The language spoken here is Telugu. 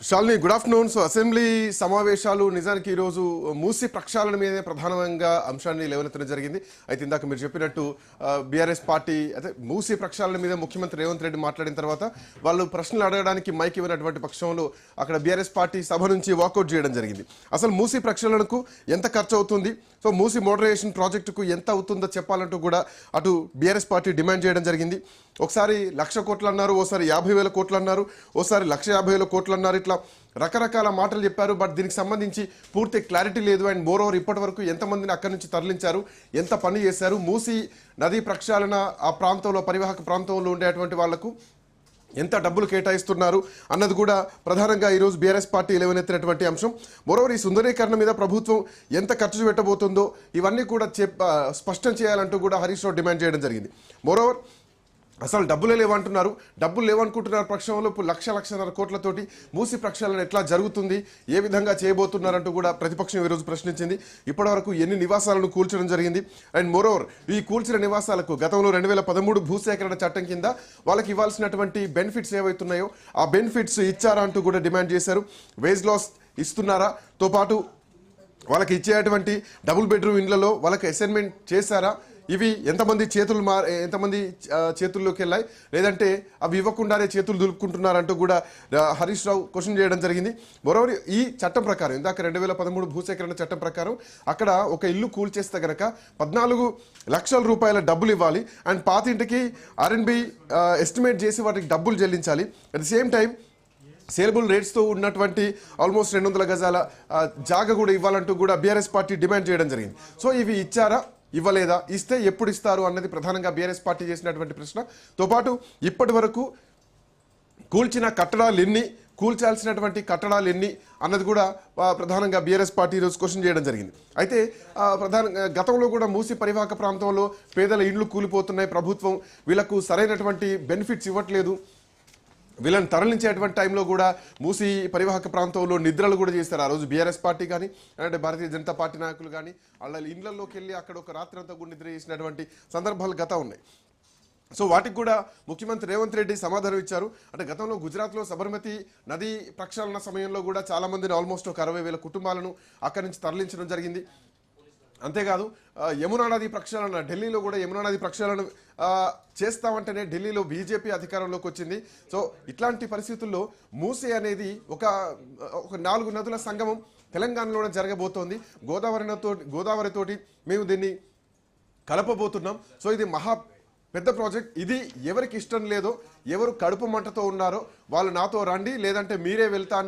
Shalini, good afternoon. So assembly సమావేశాలు నిజానికి ఈరోజు మూసి ప్రక్షాళన మీదే ప్రధానంగా అంశాన్ని లేవనెత్తడం జరిగింది. అయితే ఇందాక మీరు చెప్పినట్టు బీఆర్ఎస్ పార్టీ అయితే మూసి ప్రక్షాళన మీద ముఖ్యమంత్రి రేవంత్ రెడ్డి మాట్లాడిన తర్వాత వాళ్ళు ప్రశ్నలు అడగడానికి మైక్ ఇవ్వనటువంటి పక్షంలో అక్కడ బీఆర్ఎస్ పార్టీ సభ నుంచి వాకౌట్ చేయడం జరిగింది. అసలు మూసి ప్రక్షాళనకు ఎంత ఖర్చు అవుతుంది, సో మూసి మోడరేషన్ ప్రాజెక్టుకు ఎంత అవుతుందో చెప్పాలంటూ కూడా అటు బీఆర్ఎస్ పార్టీ డిమాండ్ చేయడం జరిగింది. ఒకసారి 1,00,000 కోట్లు అన్నారు, ఓసారి 50,000 కోట్లు అన్నారు, ఓసారి 1,50,000 కోట్లు అన్నారు. ఇట్లా రకరకాల మాటలు చెప్పారు. బట్ దీనికి సంబంధించి పూర్తి క్లారిటీ లేదు. అండ్ మోర్ ఓవర్ ఇప్పటి వరకు ఎంతమందిని అక్కడి నుంచి తరలించారు, ఎంత పని చేశారు, మూసి నదీ ప్రక్షాళన ఆ ప్రాంతంలో పరివాహక ప్రాంతంలో ఉండేటువంటి వాళ్లకు ఎంత డబ్బులు కేటాయిస్తున్నారు అన్నది కూడా ప్రధానంగా ఈరోజు బీఆర్ఎస్ పార్టీ లేవనెత్తినటువంటి అంశం. మరోవర్ ఈ సుందరీకరణ మీద ప్రభుత్వం ఎంత ఖర్చు పెట్టబోతుందో ఇవన్నీ కూడా స్పష్టం చేయాలంటూ కూడా హరీష్ రావు డిమాండ్ చేయడం జరిగింది. మరోవర్ అసలు డబ్బులే లేవంటున్నారు. డబ్బులు లేవనుకుంటున్నారు పక్షంలో ఇప్పుడు 1,00,000-1,50,000 కోట్లతోటి మూసి ప్రక్షాళన ఎట్లా జరుగుతుంది, ఏ విధంగా చేయబోతున్నారంటూ కూడా ప్రతిపక్షం ఈరోజు ప్రశ్నించింది. ఇప్పటివరకు ఎన్ని నివాసాలను కూల్చడం జరిగింది, అండ్ మోరోవర్ ఈ కూల్చిన నివాసాలకు గతంలో 2013 భూసేకరణ చట్టం కింద వాళ్ళకి ఇవ్వాల్సినటువంటి బెనిఫిట్స్ ఏవైతున్నాయో ఆ బెనిఫిట్స్ ఇచ్చారా అంటూ కూడా డిమాండ్ చేశారు. వేజ్ లాస్ ఇస్తున్నారా, తో పాటు వాళ్ళకి ఇచ్చేటువంటి డబుల్ బెడ్రూమ్ ఇండ్లలో వాళ్ళకి అసైన్మెంట్ చేశారా, ఇవి ఎంతమంది చేతుల్లోకి వెళ్ళాయి, లేదంటే అవి ఇవ్వకుండానే చేతులు దులుపుకుంటున్నారంటూ కూడా హరీష్ రావు క్వశ్చన్ చేయడం జరిగింది. మరోవరి ఈ చట్టం ప్రకారం ఇందాక 2013 భూసేకరణ చట్టం ప్రకారం అక్కడ ఒక ఇల్లు కూల్చేస్తే గనక 14 లక్షల రూపాయల డబ్బులు ఇవ్వాలి. అండ్ పాత ఇంటికి R&B ఎస్టిమేట్ చేసి వాటికి డబ్బులు చెల్లించాలి. At the same time saleable రేట్స్తో ఉన్నటువంటి ఆల్మోస్ట్ 200 గజాల జాగా కూడా ఇవ్వాలంటూ కూడా బీఆర్ఎస్ పార్టీ డిమాండ్ చేయడం జరిగింది. సో ఇవి ఇచ్చారా, ఇవ్వలేదా, ఇస్తే ఎప్పుడు ఇస్తారు అన్నది ప్రధానంగా బీఆర్ఎస్ పార్టీ చేసినటువంటి ప్రశ్నతో పాటు ఇప్పటి వరకు కూల్చిన కట్టడాలు ఎన్ని, కూల్చాల్సినటువంటి కట్టడాలు ఎన్ని అన్నది కూడా ప్రధానంగా బీఆర్ఎస్ పార్టీ ఈరోజు క్వశ్చన్ చేయడం జరిగింది. అయితే ప్రధానంగా గతంలో కూడా మూసి పరివాహక ప్రాంతంలో పేదల ఇండ్లు కూలిపోతున్నాయి, ప్రభుత్వం వీళ్లకు సరైనటువంటి బెనిఫిట్స్ ఇవ్వట్లేదు, వీళ్ళని తరలించేటువంటి టైంలో కూడా మూసి పరివాహక ప్రాంతంలో నిద్రలు కూడా చేస్తారు. ఆ రోజు బీఆర్ఎస్ పార్టీ కానీ అంటే భారతీయ జనతా పార్టీ నాయకులు కానీ వాళ్ళ ఇండ్లలోకి వెళ్ళి అక్కడ ఒక రాత్రి అంతా కూడా నిద్ర చేసినటువంటి సందర్భాలు గతం ఉన్నాయి. సో వాటికి కూడా ముఖ్యమంత్రి రేవంత్ రెడ్డి సమాధానం ఇచ్చారు. అంటే గతంలో గుజరాత్లో సబర్మతి నదీ ప్రక్షాళన సమయంలో కూడా చాలామందిని ఆల్మోస్ట్ ఒక 60,000 కుటుంబాలను అక్కడి నుంచి తరలించడం జరిగింది. అంతేకాదు యమునా నది ప్రక్షాళన, ఢిల్లీలో కూడా యమునా నది ప్రక్షాళన చేస్తామంటేనే ఢిల్లీలో బీజేపీ అధికారంలోకి వచ్చింది. సో ఇట్లాంటి పరిస్థితుల్లో మూసి అనేది ఒక 4 నదుల సంగమం తెలంగాణలోనే జరగబోతోంది. గోదావరితోటి మేము దీన్ని కలపబోతున్నాం. సో ఇది మహా పెద్ద ప్రాజెక్ట్. ఇది ఎవరికి ఇష్టం లేదో, ఎవరు కడుపు మంటతో ఉన్నారో వాళ్ళు నాతో రండి, లేదంటే మీరే వెళ్తా